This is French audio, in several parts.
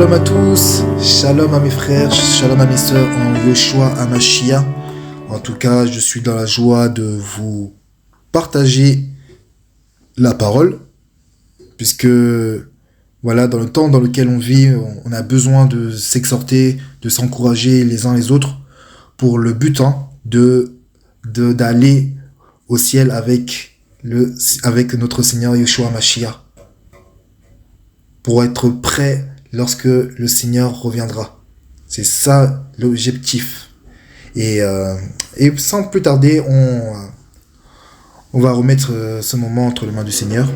Shalom à tous, shalom à mes frères, shalom à mes sœurs en Yoshua HaMashiach. En tout cas, je suis dans la joie de vous partager la parole, puisque voilà, dans le temps dans lequel on vit, on a besoin de s'exhorter, de s'encourager les uns les autres pour le but d'aller au ciel avec notre Seigneur Yoshua HaMashiach, pour être prêt lorsque le Seigneur reviendra. C'est ça l'objectif. Et sans plus tarder, on va remettre ce moment entre les mains du Seigneur.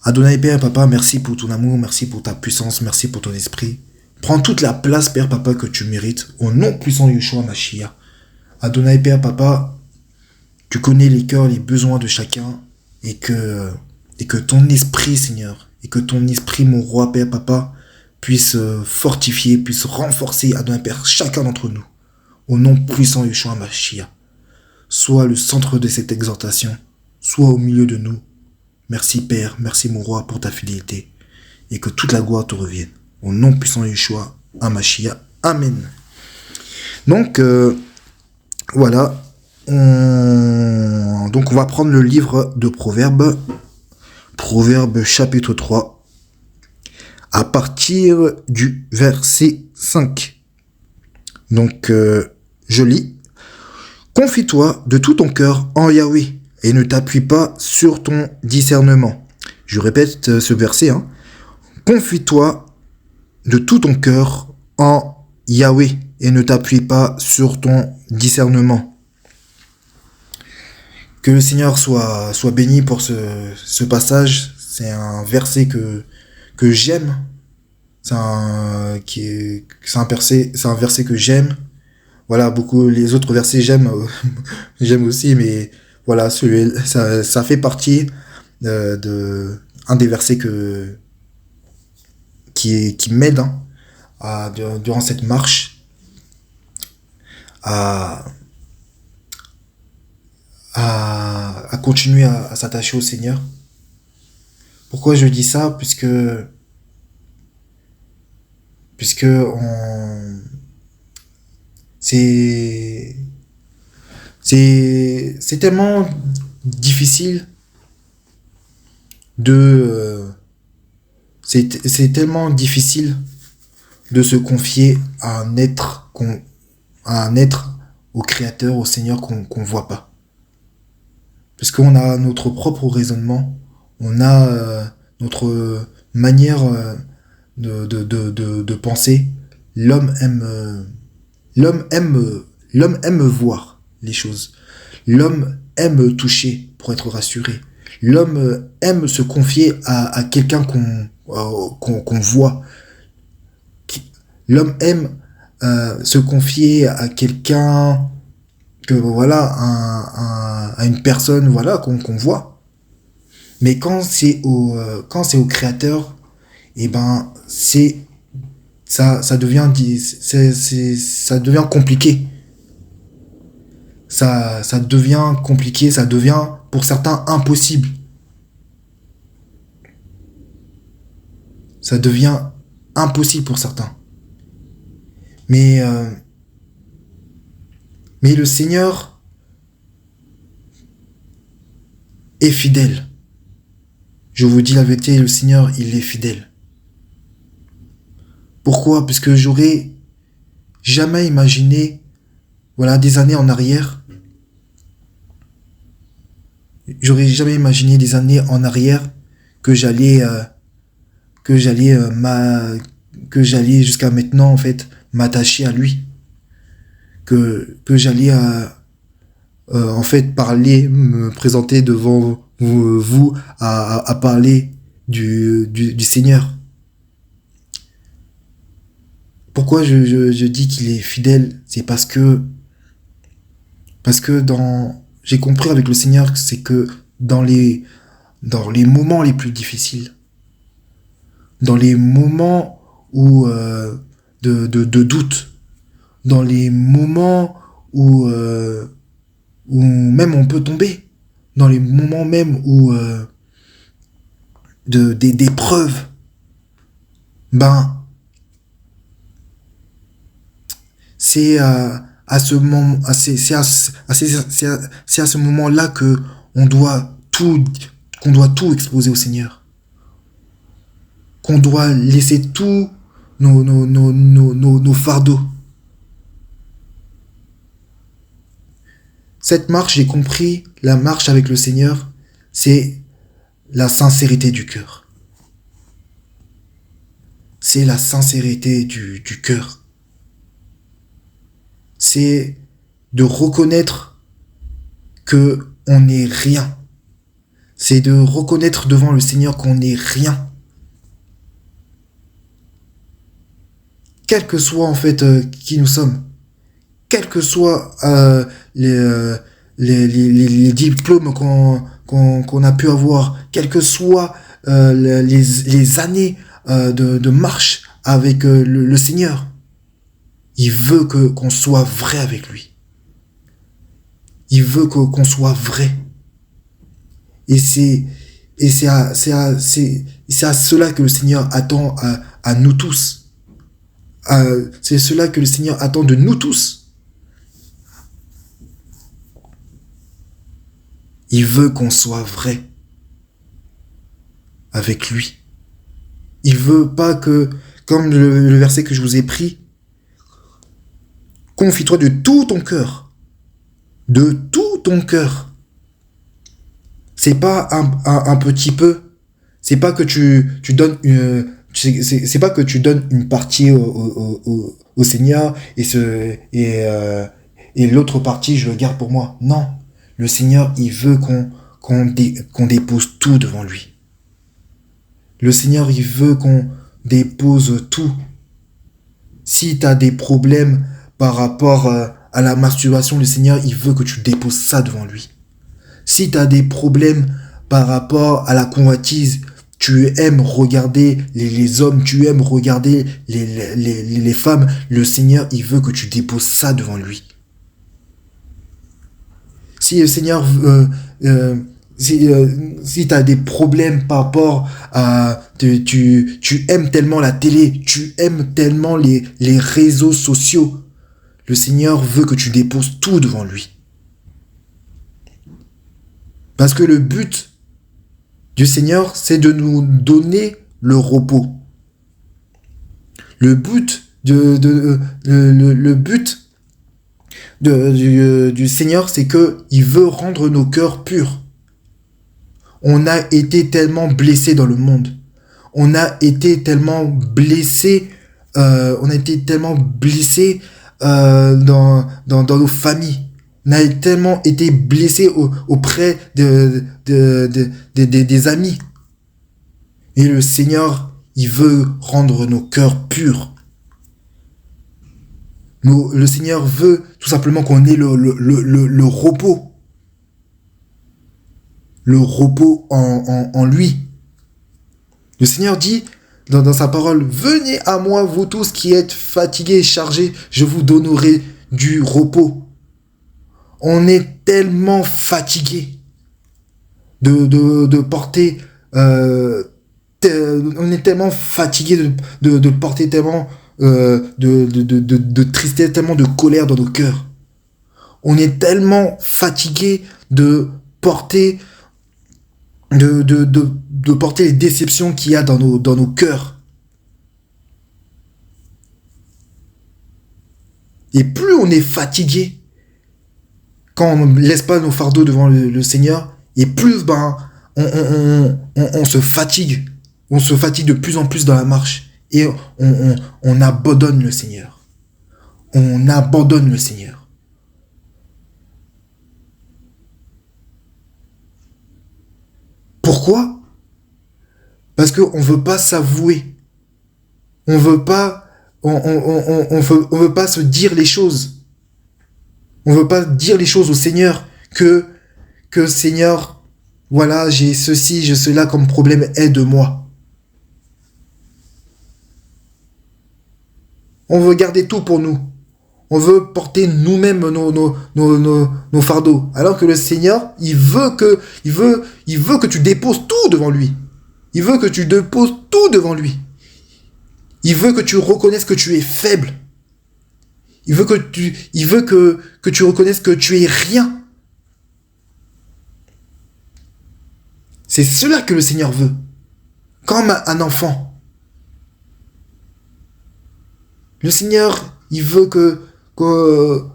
Adonai Père Papa, merci pour ton amour, merci pour ta puissance, merci pour ton esprit. Prends toute la place, Père Papa, que tu mérites, au nom puissant de Yoshua HaMashiach. Adonai Père Papa, tu connais les cœurs, les besoins de chacun, et que ton esprit, Seigneur, et que ton esprit, mon roi, Père, Papa, puisse fortifier, puisse renforcer, Adonai Père, chacun d'entre nous. Au nom puissant de Yoshua HaMashiach. Sois le centre de cette exhortation. Sois au milieu de nous. Merci Père, merci mon roi pour ta fidélité. Et que toute la gloire te revienne. Au nom puissant de Yoshua HaMashiach. Amen. Donc, voilà. Donc, on va prendre le livre de Proverbes. Proverbe chapitre 3, à partir du verset 5. Donc, je lis. Confie-toi de tout ton cœur en Yahweh et ne t'appuie pas sur ton discernement. Je répète ce verset. Confie-toi de tout ton cœur en Yahweh et ne t'appuie pas sur ton discernement. Que le Seigneur soit béni pour ce passage. C'est un verset que j'aime. C'est un verset que j'aime. Voilà, beaucoup les autres versets j'aime aussi, mais voilà, ça fait partie de un des versets qui m'aide durant cette marche à continuer à s'attacher au Seigneur. Pourquoi je dis ça? Puisque c'est tellement difficile c'est tellement difficile de se confier à un être au Créateur, au Seigneur qu'on voit pas. Parce qu'on a notre propre raisonnement, on a notre manière de penser. L'homme aime voir les choses. L'homme aime toucher pour être rassuré. L'homme aime se confier à quelqu'un qu'on voit. L'homme aime se confier à quelqu'un à une personne qu'on voit. Mais quand c'est au Créateur, ça devient compliqué. Ça devient compliqué, ça devient pour certains impossible. Ça devient impossible pour certains. Mais le Seigneur est fidèle. Je vous dis la vérité, le Seigneur, il est fidèle. Pourquoi? Parce que j'aurais jamais imaginé, des années en arrière, que j'allais jusqu'à maintenant, en fait, m'attacher à lui. Que j'allais en fait parler, me présenter devant vous à parler du Seigneur. Pourquoi je dis qu'il est fidèle? C'est parce que j'ai compris avec le Seigneur, c'est que dans les moments les plus difficiles, dans les moments où de doute, dans les moments où même on peut tomber, dans les moments même où d'épreuves, ben, c'est à ce moment, c'est à ce moment-là que on doit tout, qu'on doit tout exposer au Seigneur, qu'on doit laisser tous nos fardeaux. Cette marche, j'ai compris, la marche avec le Seigneur, c'est la sincérité du cœur. C'est la sincérité du cœur. C'est de reconnaître que on n'est rien. C'est de reconnaître devant le Seigneur qu'on n'est rien. Quel que soit en fait qui nous sommes, quels que soient les diplômes qu'on a pu avoir, quelles que soient les années de marche avec le Seigneur, il veut qu'on soit vrai avec lui. Il veut qu'on soit vrai. Et c'est à cela que le Seigneur attend à nous tous. C'est cela que le Seigneur attend de nous tous. Il veut qu'on soit vrai avec lui. Il veut pas que, comme le verset que je vous ai pris, confie-toi de tout ton cœur. De tout ton cœur. C'est pas un petit peu. C'est pas que tu donnes c'est pas que tu donnes une partie au Seigneur et l'autre partie je le garde pour moi. Non. Le Seigneur, il veut qu'on dépose tout devant lui. Le Seigneur, il veut qu'on dépose tout. Si tu as des problèmes par rapport à la masturbation, le Seigneur, il veut que tu déposes ça devant lui. Si tu as des problèmes par rapport à la convoitise, tu aimes regarder les hommes, tu aimes regarder les femmes, le Seigneur, il veut que tu déposes ça devant lui. Si le Seigneur, si tu as des problèmes par rapport à... Tu aimes tellement la télé, tu aimes tellement les réseaux sociaux, le Seigneur veut que tu déposes tout devant lui. Parce que le but du Seigneur, c'est de nous donner le repos. Le but du Seigneur, c'est qu'il veut rendre nos cœurs purs. On a été tellement blessés dans le monde. On a été tellement blessés. Dans nos familles. On a tellement été blessés auprès des amis. Et le Seigneur, il veut rendre nos cœurs purs. Le Seigneur veut tout simplement qu'on ait le repos. Le repos en lui. Le Seigneur dit dans sa parole, venez à moi vous tous qui êtes fatigués et chargés, je vous donnerai du repos. On est tellement fatigués de porter... on est tellement fatigués de porter tellement de tristesse, tellement de colère dans nos cœurs. On est tellement fatigués de porter porter les déceptions qu'il y a dans nos cœurs. Et plus on est fatigué, quand on ne laisse pas nos fardeaux devant le Seigneur, et plus on se fatigue. On se fatigue de plus en plus dans la marche. Et on abandonne le Seigneur. On abandonne le Seigneur. Pourquoi ? Parce qu'on ne veut pas s'avouer. On veut pas se dire les choses. On veut pas dire les choses au Seigneur que Seigneur, voilà, j'ai ceci, j'ai cela comme problème, aide-moi. On veut garder tout pour nous. On veut porter nous-mêmes nos fardeaux. Alors que le Seigneur, il veut que tu déposes tout devant lui. Il veut que tu déposes tout devant lui. Il veut que tu reconnaisses que tu es faible. Il veut que tu reconnaisses que tu es rien. C'est cela que le Seigneur veut. Comme un enfant. Le Seigneur, il veut qu'on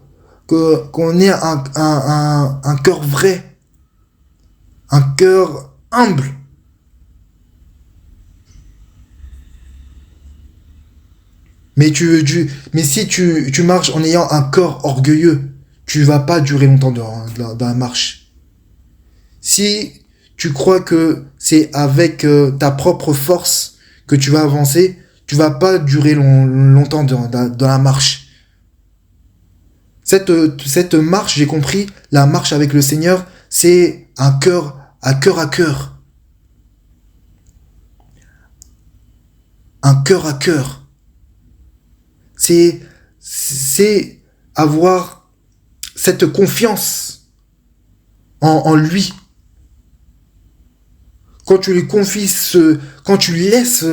ait un cœur vrai. Un cœur humble. Mais si tu marches en ayant un corps orgueilleux, tu vas pas durer longtemps dans la marche. Si tu crois que c'est avec ta propre force que tu vas avancer, tu vas pas durer longtemps dans la marche. Cette marche, j'ai compris, la marche avec le Seigneur, c'est un cœur à cœur à cœur. Un cœur à cœur. C'est avoir cette confiance en lui. Quand tu lui confies quand tu laisses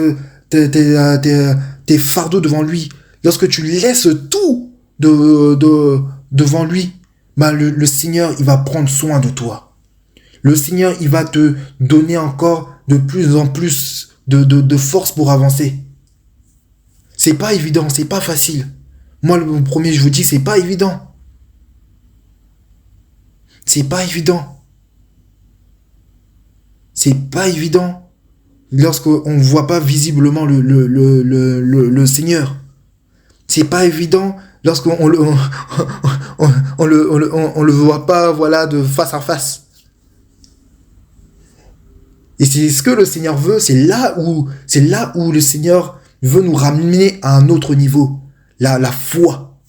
tes fardeaux devant lui, lorsque tu laisses tout devant lui, bah le Seigneur, il va prendre soin de toi. Le Seigneur, il va te donner encore de plus en plus de force pour avancer. C'est pas évident, c'est pas facile. Moi, le premier, je vous dis, c'est pas évident. C'est pas évident. C'est pas évident lorsqu'on ne voit pas visiblement le Seigneur. C'est pas évident lorsqu'on on le voit pas, voilà, de face à face. Et c'est ce que le Seigneur veut, c'est là où le Seigneur veut nous ramener à un autre niveau, la foi.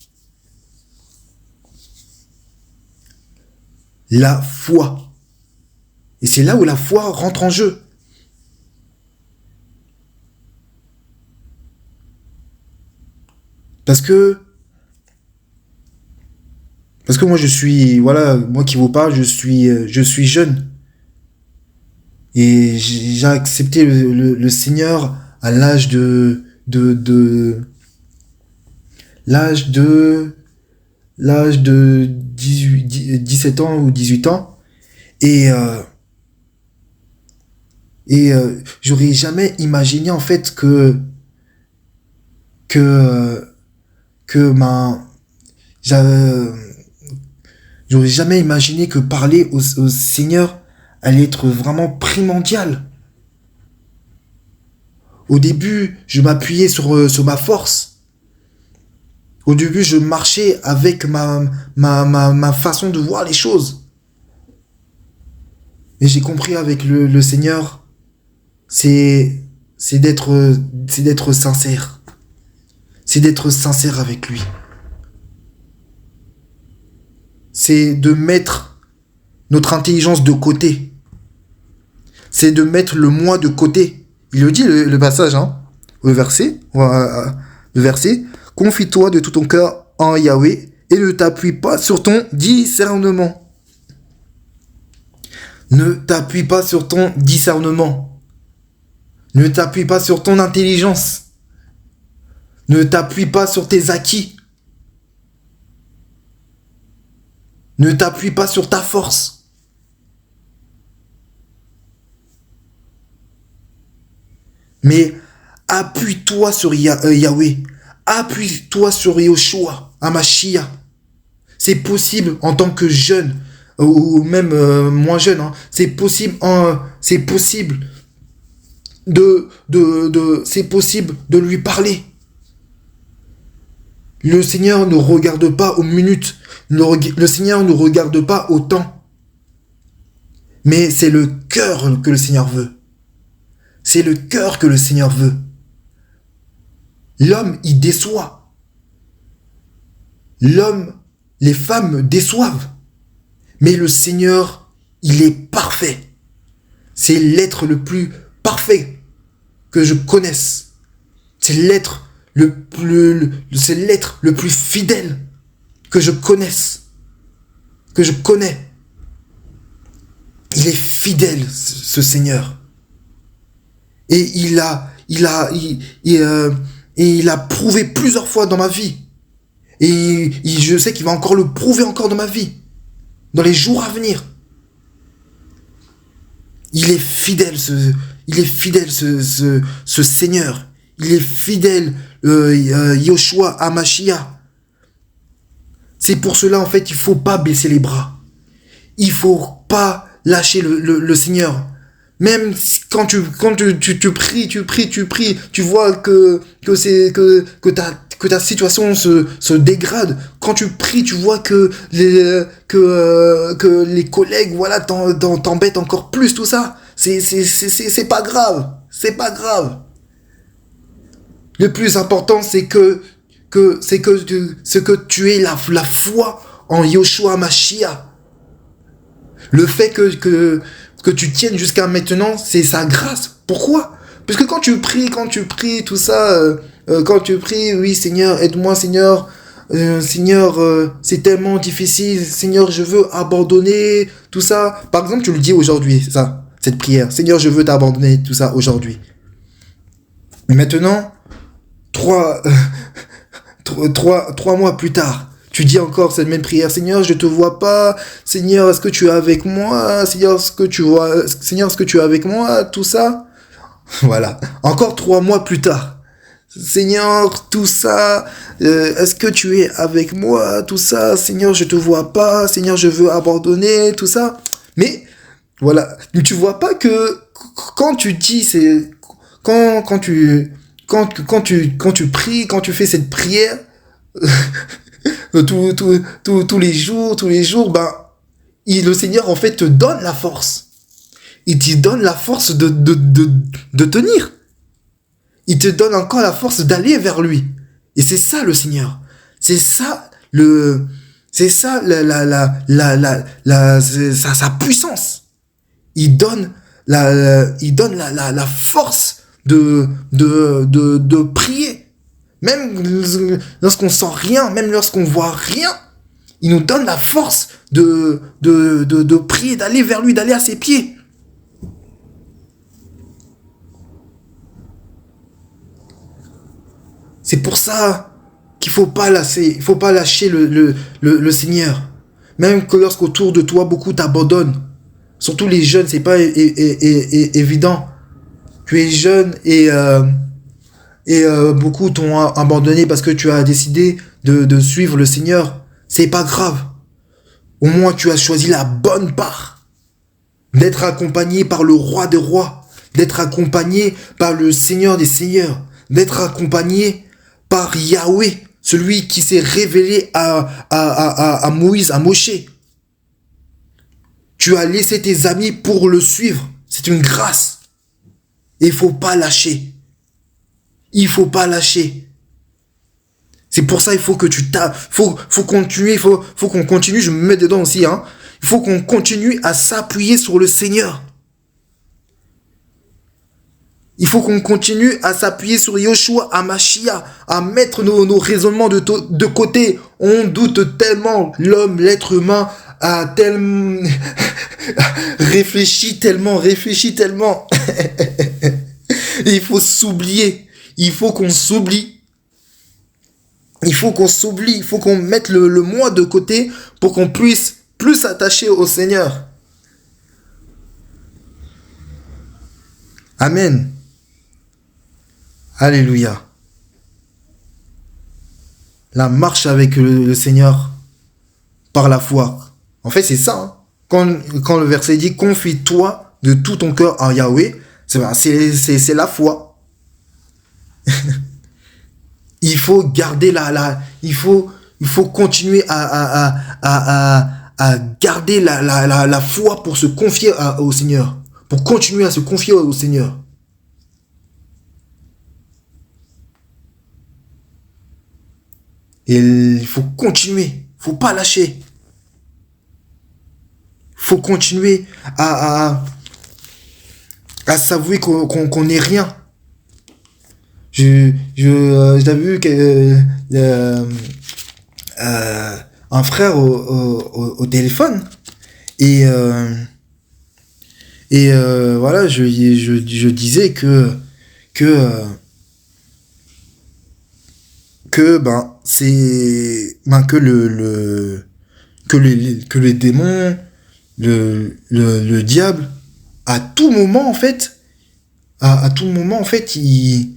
La foi. Et c'est là où la foi rentre en jeu. Parce que moi je suis, voilà, moi qui vous parle, je suis jeune. Et j'ai accepté le Seigneur à l'âge l'âge de 17 ans ou 18 ans. Et j'aurais jamais imaginé en fait que j'aurais jamais imaginé que parler au Seigneur allait être vraiment primordial. Au début, je m'appuyais sur ma force. Au début, je marchais avec ma façon de voir les choses. Mais j'ai compris avec le Seigneur, c'est d'être sincère. C'est d'être sincère avec lui. C'est de mettre notre intelligence de côté. C'est de mettre le moi de côté. Il le dit, le passage, hein, le verset. Confie-toi de tout ton cœur en Yahweh et ne t'appuie pas sur ton discernement. Ne t'appuie pas sur ton discernement. Ne t'appuie pas sur ton intelligence. Ne t'appuie pas sur tes acquis. Ne t'appuie pas sur ta force. Mais appuie-toi sur Yahweh. Appuie-toi sur Yoshua, Hamashiach. C'est possible en tant que jeune, ou même moins jeune, hein. C'est possible c'est possible de lui parler. Le Seigneur ne regarde pas aux minutes. Le Seigneur ne regarde pas au temps. Mais c'est le cœur que le Seigneur veut. C'est le cœur que le Seigneur veut. L'homme, il déçoit. L'homme, les femmes déçoivent. Mais le Seigneur, il est parfait. C'est l'être le plus parfait que je connaisse. C'est l'être le plus fidèle que je connaisse. Que je connais. Il est fidèle, ce Seigneur. Et Et il a prouvé plusieurs fois dans ma vie. Et je sais qu'il va encore le prouver encore dans ma vie. Dans les jours à venir. Il est fidèle, ce Seigneur. Il est fidèle, Yoshua Hamashiach. C'est pour cela, en fait, il faut pas baisser les bras. Il faut pas lâcher le Seigneur. Même quand tu pries, tu vois que ta situation se dégrade. Quand tu pries, tu vois que les collègues, voilà, t'embêtent encore plus, tout ça. C'est pas grave. C'est pas grave. Le plus important, c'est que tu aies la foi en Yoshua Mashiach. Le fait que tu tiennes jusqu'à maintenant, c'est sa grâce. Pourquoi? Parce que quand tu pries, tout ça, quand tu pries, oui Seigneur, aide-moi Seigneur, Seigneur, c'est tellement difficile, Seigneur, je veux abandonner, tout ça. Par exemple, tu le dis aujourd'hui, ça, cette prière, Seigneur, je veux t'abandonner, tout ça, aujourd'hui. Mais maintenant, trois mois plus tard, tu dis encore cette même prière. Seigneur, je te vois pas. Seigneur, est-ce que tu es avec moi? Seigneur, est-ce que tu es avec moi? Tout ça. Voilà. Encore 3 mois plus tard. Seigneur, tout ça. Est-ce que tu es avec moi? Tout ça. Seigneur, je te vois pas. Seigneur, je veux abandonner. Tout ça. Mais, voilà. Tu vois pas que quand tu dis, quand tu pries, quand tu fais cette prière, tous les jours, ben, le Seigneur, en fait, te donne la force. Il te donne la force de tenir. Il te donne encore la force d'aller vers lui. Et c'est ça, le Seigneur. C'est ça, sa puissance. Il donne la force de prier. Même lorsqu'on sent rien, même lorsqu'on voit rien, il nous donne la force de prier, d'aller vers lui, d'aller à ses pieds. C'est pour ça qu'il faut pas lâcher le Seigneur. Même que lorsqu'autour de toi, beaucoup t'abandonnent. Surtout les jeunes, c'est pas évident. Tu es jeune et beaucoup t'ont abandonné parce que tu as décidé de suivre le Seigneur. C'est pas grave. Au moins, tu as choisi la bonne part. D'être accompagné par le roi des rois. D'être accompagné par le Seigneur des seigneurs. D'être accompagné par Yahweh, celui qui s'est révélé à Moïse, à Moshe. Tu as laissé tes amis pour le suivre. C'est une grâce. Et il faut pas lâcher. Il faut pas lâcher. C'est pour ça il faut que faut continuer, faut qu'on continue, je me mets dedans aussi, hein. Il faut qu'on continue à s'appuyer sur le Seigneur. Il faut qu'on continue à s'appuyer sur Yoshua Hamashiach, à mettre nos raisonnements de côté. On doute tellement, l'homme, l'être humain a tellement réfléchi tellement. Il faut s'oublier. Il faut qu'on s'oublie. Il faut qu'on mette le moi de côté pour qu'on puisse plus s'attacher au Seigneur. Amen. Alléluia. La marche avec le Seigneur par la foi. En fait, c'est ça. Hein. Quand le verset dit « Confie-toi de tout ton cœur à Yahweh », c'est la foi. Il faut garder il faut continuer à garder la foi pour se confier au Seigneur. Pour continuer à se confier au Seigneur. Et il faut continuer. Faut pas lâcher. Faut continuer à s'avouer qu'on n'est rien. J'avais vu que un frère au téléphone et voilà, je disais que que que les démons, le diable, à tout moment en fait, à tout moment en fait, il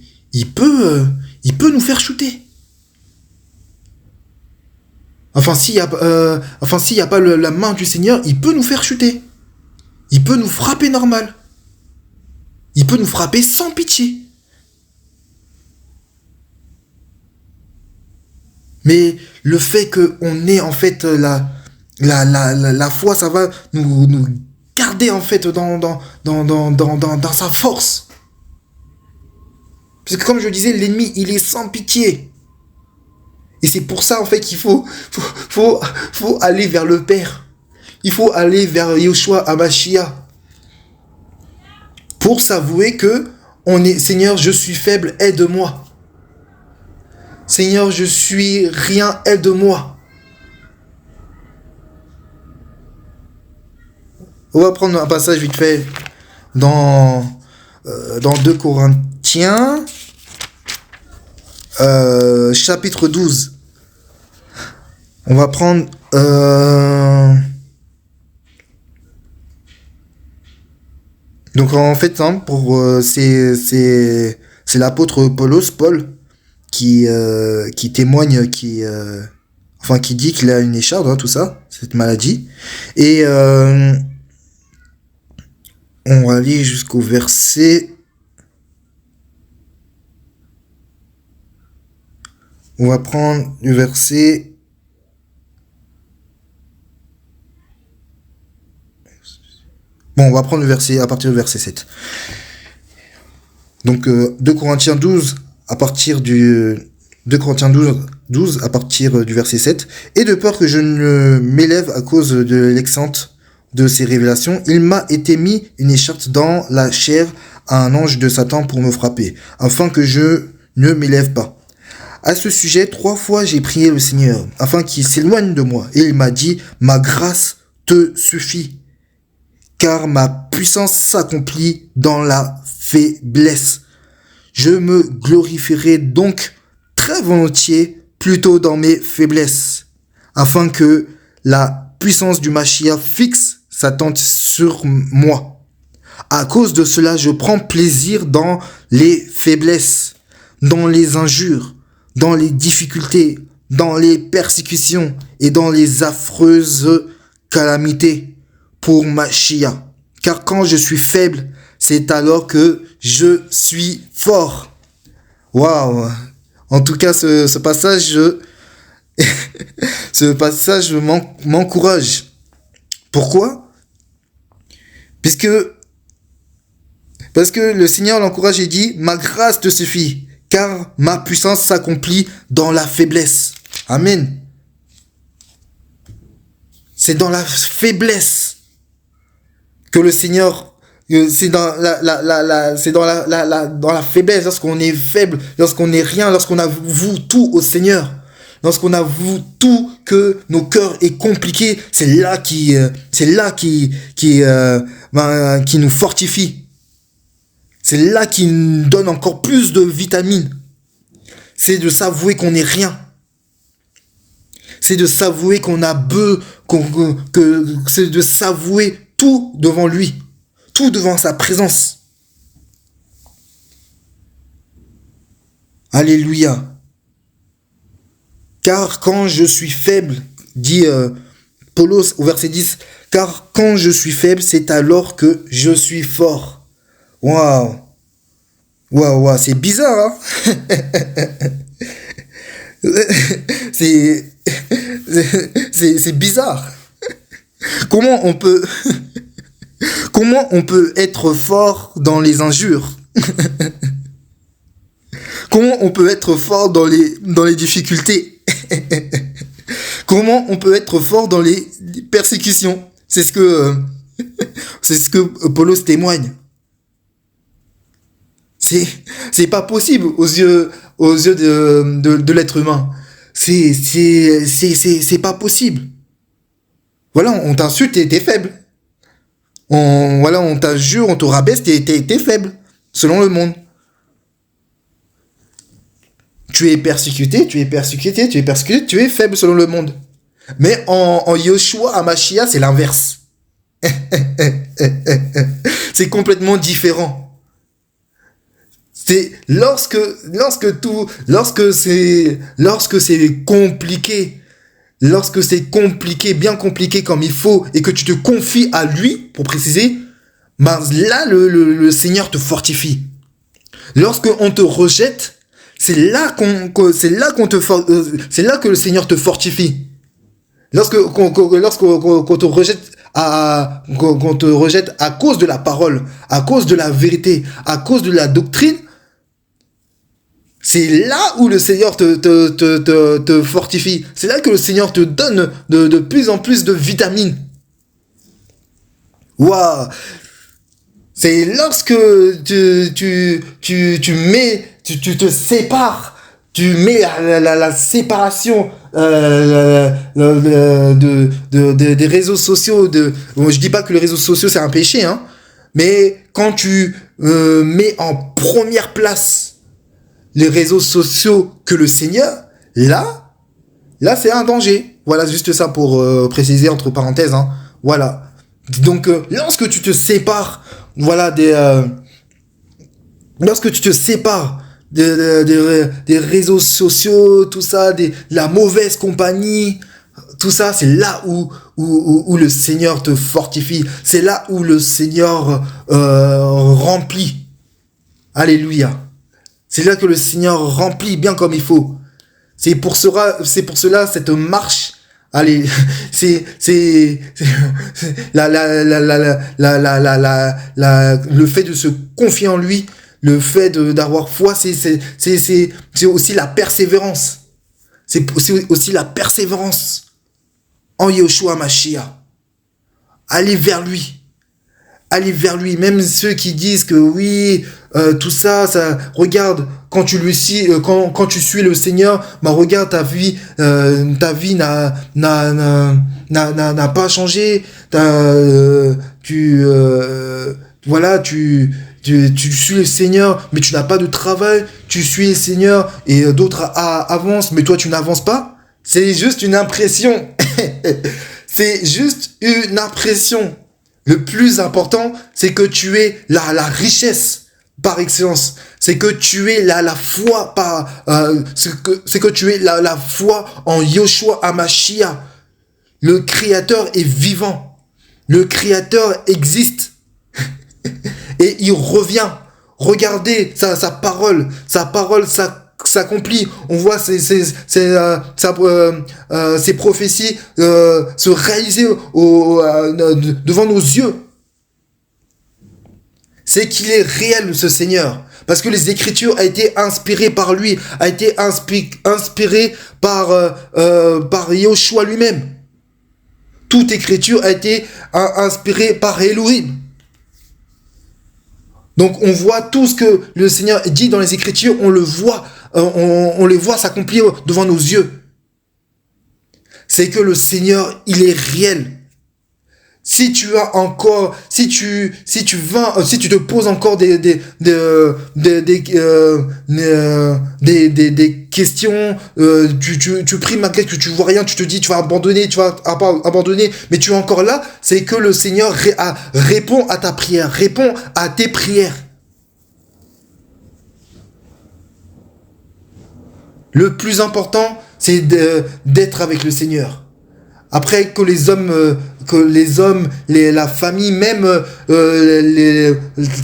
peut nous faire shooter. S'il y a pas la main du Seigneur, il peut nous faire chuter. Il peut nous frapper normal. Il peut nous frapper sans pitié. Mais le fait qu'on ait en fait la foi, ça va nous garder en fait dans sa force. Parce que comme je disais, l'ennemi, il est sans pitié. Et c'est pour ça en fait qu'il faut aller vers le Père. Il faut aller vers Yoshua Hamashiach. Pour s'avouer que Seigneur, je suis faible, aide-moi. Seigneur, je suis rien, aide-moi. On va prendre un passage vite fait dans 2 Corinthiens, chapitre 12. On va prendre... Donc en fait, hein, c'est l'apôtre Paul qui témoigne, qui dit qu'il a une écharde, hein, tout ça, cette maladie. Et on va aller jusqu'au verset. On va prendre le verset. Bon, on va prendre le verset à partir du verset 7. Donc 2 Corinthiens 12 à partir du 12 à partir du verset 7. Et de peur que je ne m'élève à cause de l'excente de ces révélations, il m'a été mis une écharpe dans la chair à un ange de Satan pour me frapper, afin que je ne m'élève pas. À ce sujet, 3 fois j'ai prié le Seigneur, afin qu'il s'éloigne de moi. Et il m'a dit, ma grâce te suffit, car ma puissance s'accomplit dans la faiblesse. Je me glorifierai donc très volontiers plutôt dans mes faiblesses, afin que la puissance du Mashiach fixe sa tente sur moi. À cause de cela, je prends plaisir dans les faiblesses, dans les injures, dans les difficultés, dans les persécutions et dans les affreuses calamités pour Mashiach. Car quand je suis faible, c'est alors que je suis fort. Waouh! En tout cas, ce passage, ce passage m'encourage. Pourquoi? Parce que le Seigneur l'encourage et dit, ma grâce te suffit, car ma puissance s'accomplit dans la faiblesse. Amen. C'est dans la faiblesse que le Seigneur, c'est dans la faiblesse, lorsqu'on est faible, lorsqu'on est rien, lorsqu'on avoue tout au Seigneur, lorsqu'on avoue tout, que nos cœurs est compliqué, c'est là qui nous fortifie. C'est là qui nous donne encore plus de vitamines. C'est de s'avouer qu'on n'est rien. C'est de s'avouer qu'on a c'est de s'avouer tout devant lui, tout devant sa présence. Alléluia. Car quand je suis faible, dit Paulos au verset 10, car quand je suis faible, c'est alors que je suis fort. Waouh. Waouh, c'est bizarre, hein. C'est bizarre. Comment on peut être fort dans les injures? Comment on peut être fort dans les difficultés? Comment on peut être fort dans les persécutions? C'est ce que Paulos témoigne. C'est pas possible aux yeux de l'être humain. C'est pas possible. Voilà, on t'insulte, t'es faible. On t'injure, on te rabaisse, t'es faible, selon le monde. tu es persécuté, tu es persécuté, tu es persécuté, tu es faible selon le monde. Mais en Yoshua Hamashiach, c'est l'inverse. C'est complètement différent. C'est lorsque c'est compliqué, lorsque c'est compliqué, bien compliqué comme il faut, et que tu te confies à lui, pour préciser, ben là, le Seigneur te fortifie. Lorsque on te rejette, c'est là que le Seigneur te fortifie. Lorsqu'on te rejette qu'on te rejette à cause de la parole, à cause de la vérité, à cause de la doctrine, c'est là où le Seigneur te fortifie. C'est là que le Seigneur te donne de plus en plus de vitamines. Waouh! C'est lorsque tu te sépares, tu mets la séparation des réseaux sociaux. Bon, je dis pas que les réseaux sociaux c'est un péché, hein, mais quand tu mets en première place les réseaux sociaux que le Seigneur, là c'est un danger. Voilà, juste ça pour préciser entre parenthèses, hein. Voilà. Donc lorsque tu te sépares, voilà, lorsque tu te sépares des réseaux sociaux, tout ça, la mauvaise compagnie, tout ça, c'est là où le Seigneur te fortifie. C'est là où le Seigneur remplit. Alléluia. C'est là que le Seigneur remplit bien comme il faut. C'est pour cela, cette marche, allez, c'est le fait de se confier en lui, le fait d'avoir foi, c'est aussi la persévérance. C'est aussi la persévérance en Yoshua Mashiach. Aller vers lui. Aller vers lui. Même ceux qui disent que oui, tout ça, regarde, quand tu suis le Seigneur, bah regarde, ta vie n'a pas changé. Voilà, tu suis le Seigneur, mais tu n'as pas de travail. Tu suis le Seigneur et d'autres avancent, mais toi tu n'avances pas. C'est juste une impression. C'est juste une impression. Le plus important, c'est que tu aies la richesse par excellence. C'est que tu aies la foi c'est que tu aies la foi en Yoshua Hamashiach. Le Créateur est vivant. Le Créateur existe. Et il revient. Regardez sa parole. Sa parole s'accomplit. On voit ses prophéties se réaliser devant nos yeux. C'est qu'il est réel, ce Seigneur. Parce que les Écritures ont été inspirées par lui, a été inspirées par Yoshua lui-même. Toute Écriture a été inspirée par Elohim. Donc on voit tout ce que le Seigneur dit dans les Écritures, on le voit, on les voit s'accomplir devant nos yeux. C'est que le Seigneur, il est réel. Si tu te poses encore des questions, tu pries malgré que tu vois rien, tu te dis tu vas abandonner, mais tu es encore là, c'est que le Seigneur répond à ta prière, répond à tes prières. Le plus important, c'est d'être avec le Seigneur. Après que les hommes, la famille, même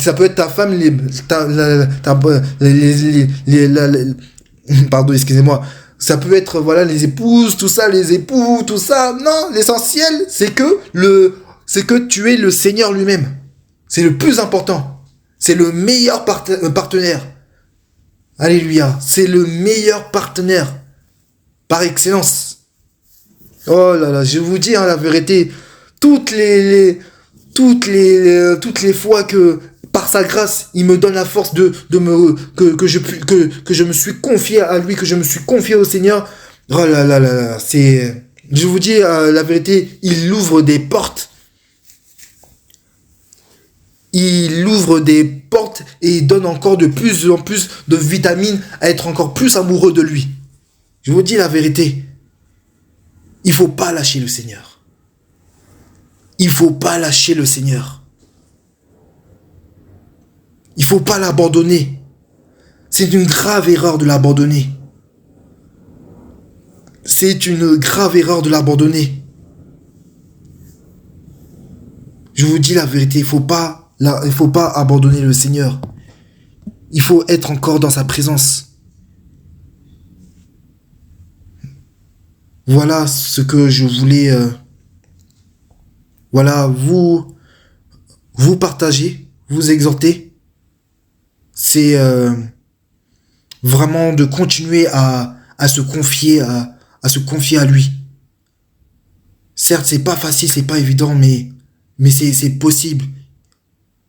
ça peut être ta femme, pardon, excusez-moi, ça peut être voilà les épouses, tout ça, les époux, tout ça. Non, l'essentiel, c'est que tu es le Seigneur lui-même. C'est le plus important. C'est le meilleur partenaire. Alléluia, c'est le meilleur partenaire par excellence. Oh là là, je vous dis la vérité, toutes les fois que par sa grâce, il me donne la force que je me suis confié à lui, que je me suis confié au Seigneur. Oh là là là, je vous dis la vérité, il ouvre des portes. il ouvre des portes et il donne encore de plus en plus de vitamines à être encore plus amoureux de lui. Je vous dis la vérité. Il ne faut pas lâcher le Seigneur. Il ne faut pas lâcher le Seigneur. Il ne faut pas l'abandonner. C'est une grave erreur de l'abandonner. C'est une grave erreur de l'abandonner. Je vous dis la vérité, il faut pas abandonner le Seigneur. Il faut être encore dans sa présence. Voilà ce que je voulais vous partager, vous exhorter. C'est vraiment de continuer à se confier à se confier à lui. Certes, c'est pas facile, c'est pas évident, mais c'est possible.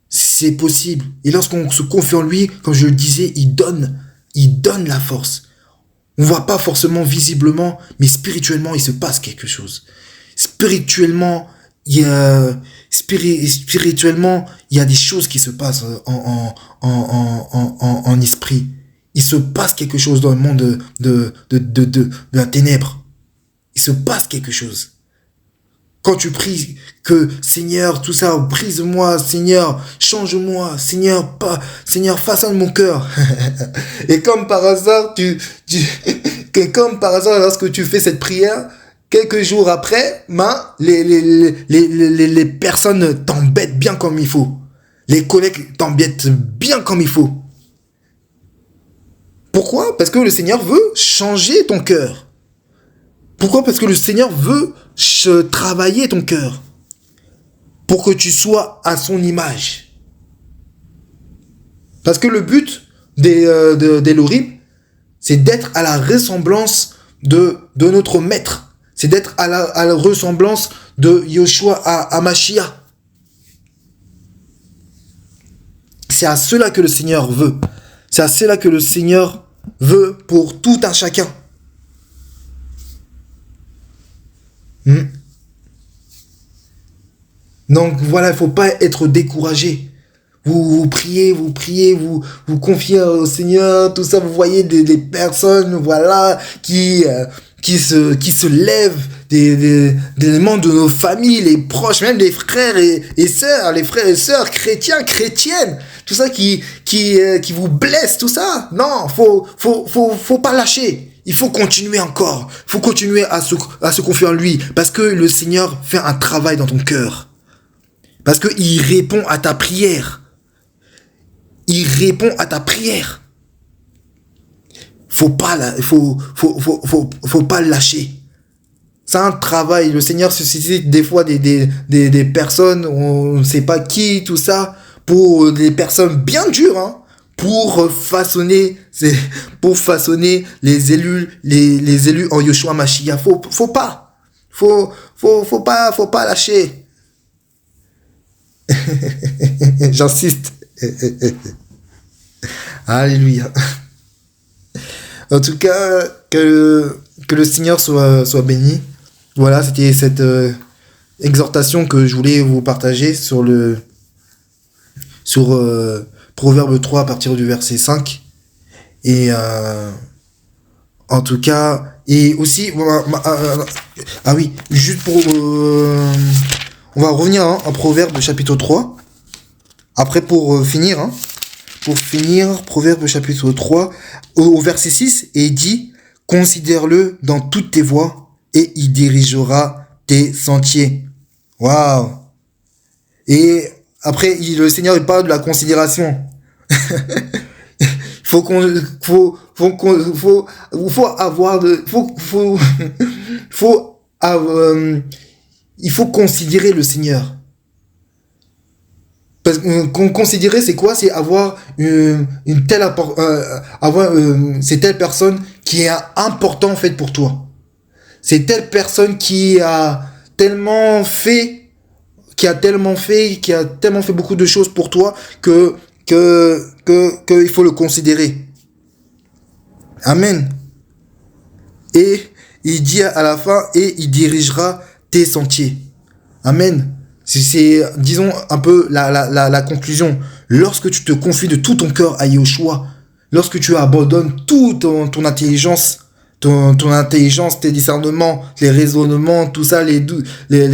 C'est possible. Et lorsqu'on se confie en lui, comme je le disais, il donne la force. On voit pas forcément visiblement, mais spirituellement, il se passe quelque chose. Spirituellement, il y a des choses qui se passent en esprit. Il se passe quelque chose dans le monde de la ténèbre. Il se passe quelque chose. Quand tu pries que Seigneur, tout ça, brise-moi, Seigneur, change-moi, Seigneur, façonne mon cœur. Et comme par hasard, lorsque tu fais cette prière, quelques jours après, les personnes t'embêtent bien comme il faut. Les collègues t'embêtent bien comme il faut. Pourquoi? Parce que le Seigneur veut changer ton cœur. Pourquoi? Parce que le Seigneur veut travailler ton cœur pour que tu sois à son image. Parce que le but d'Elohim, c'est d'être à la ressemblance de notre maître. C'est d'être à la ressemblance de Yoshua à Mashiach. C'est à cela que le Seigneur veut. C'est à cela que le Seigneur veut pour tout un chacun. Donc voilà, il ne faut pas être découragé. Vous priez, vous confiez au Seigneur, tout ça. Vous voyez des personnes, voilà, qui se lèvent, des membres de nos familles, les proches, même les frères et sœurs, les frères et sœurs chrétiens, chrétiennes, tout ça qui vous blesse, tout ça. Non, faut pas lâcher. Il faut continuer encore. Il faut continuer à se confier en lui, parce que le Seigneur fait un travail dans ton cœur. Parce que il répond à ta prière. Il répond à ta prière. Faut pas le lâcher. C'est un travail. Le Seigneur suscite des fois des personnes, on ne sait pas qui, tout ça, pour des personnes bien dures, hein, pour façonner les élus en Yoshua Mashiach. Faut pas lâcher. J'insiste. Alléluia. En tout cas, que le Seigneur soit béni. Voilà, c'était cette exhortation que je voulais vous partager sur Proverbe 3 à partir du verset 5. Et en tout cas, et aussi, oui, juste pour... on va revenir en Proverbe chapitre 3. Après, pour finir, Proverbe chapitre 3, au verset 6, et il dit, « Considère-le dans toutes tes voies, et il dirigera tes sentiers. » Waouh! Et après, le Seigneur, il parle de la considération. Il faut considérer le Seigneur. Parce que considérer, c'est quoi? C'est avoir c'est telle personne qui est important en fait pour toi. C'est telle personne qui a tellement fait beaucoup de choses pour toi que il faut le considérer. Amen. Et il dit à la fin, et il dirigera tes sentiers. Amen. Disons, un peu la conclusion. Lorsque tu te confies de tout ton cœur à Yahushua, lorsque tu abandonnes toute ton intelligence, ton intelligence, tes discernements, les raisonnements, tout ça, les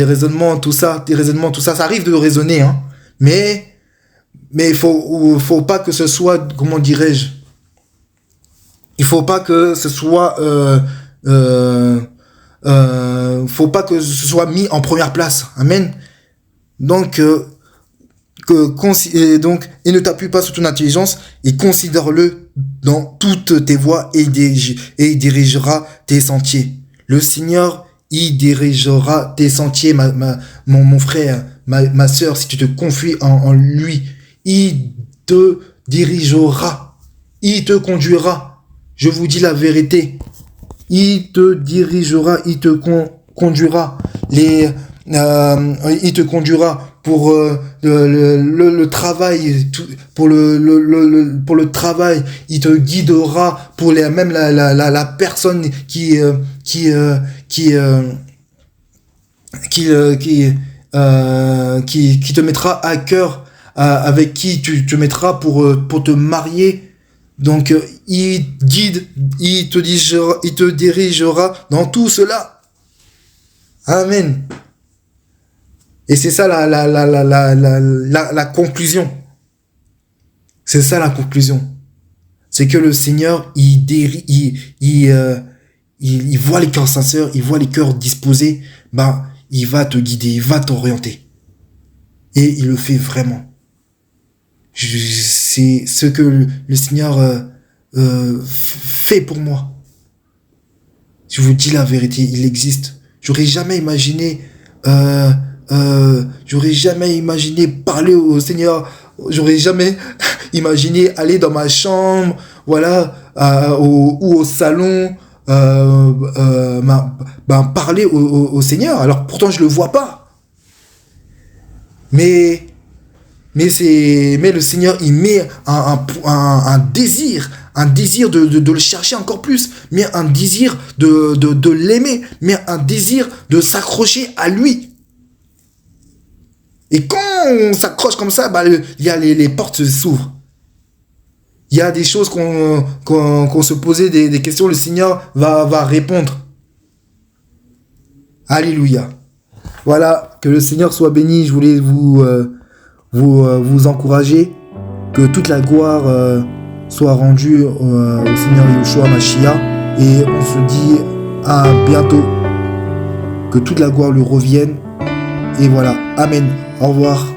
raisonnements, tout ça, tes raisonnements, tout ça, ça arrive de raisonner, hein. Mais faut pas que ce soit, comment dirais-je, il faut pas que ce soit, faut pas que ce soit mis en première place. Amen. Donc, et ne t'appuie pas sur ton intelligence et considère-le dans toutes tes voies et il dirigera tes sentiers. Le Seigneur, il dirigera tes sentiers, mon frère, ma sœur, si tu te confies en lui, il te dirigera, il te conduira. Je vous dis la vérité. Il te dirigera, il te conduira. Il te conduira pour le travail, pour le travail. Il te guidera pour même la personne qui te mettra à cœur, avec qui tu te mettras pour te marier. Donc, il te dirigera dans tout cela. Amen. Et c'est ça la conclusion. C'est ça la conclusion. C'est que le Seigneur, il voit les cœurs sincères, il voit les cœurs disposés. Ben, il va te guider, il va t'orienter. Et il le fait vraiment. C'est ce que le Seigneur fait pour moi. Je vous dis la vérité, il existe. J'aurais jamais imaginé parler au Seigneur. J'aurais jamais imaginé aller dans ma chambre, voilà, ou au salon, parler au Seigneur. Alors pourtant je le vois pas. Mais le Seigneur, il met un désir de le chercher encore plus, mais un désir de l'aimer, mais un désir de s'accrocher à lui. Et quand on s'accroche comme ça, il y a les portes s'ouvrent. Il y a des choses qu'on se posait des questions, le Seigneur va répondre. Alléluia. Voilà, que le Seigneur soit béni. Je voulais vous encourager, que toute la gloire soit rendue au Seigneur Yahushua Mashiach, et on se dit à bientôt, que toute la gloire lui revienne, et voilà, amen, au revoir.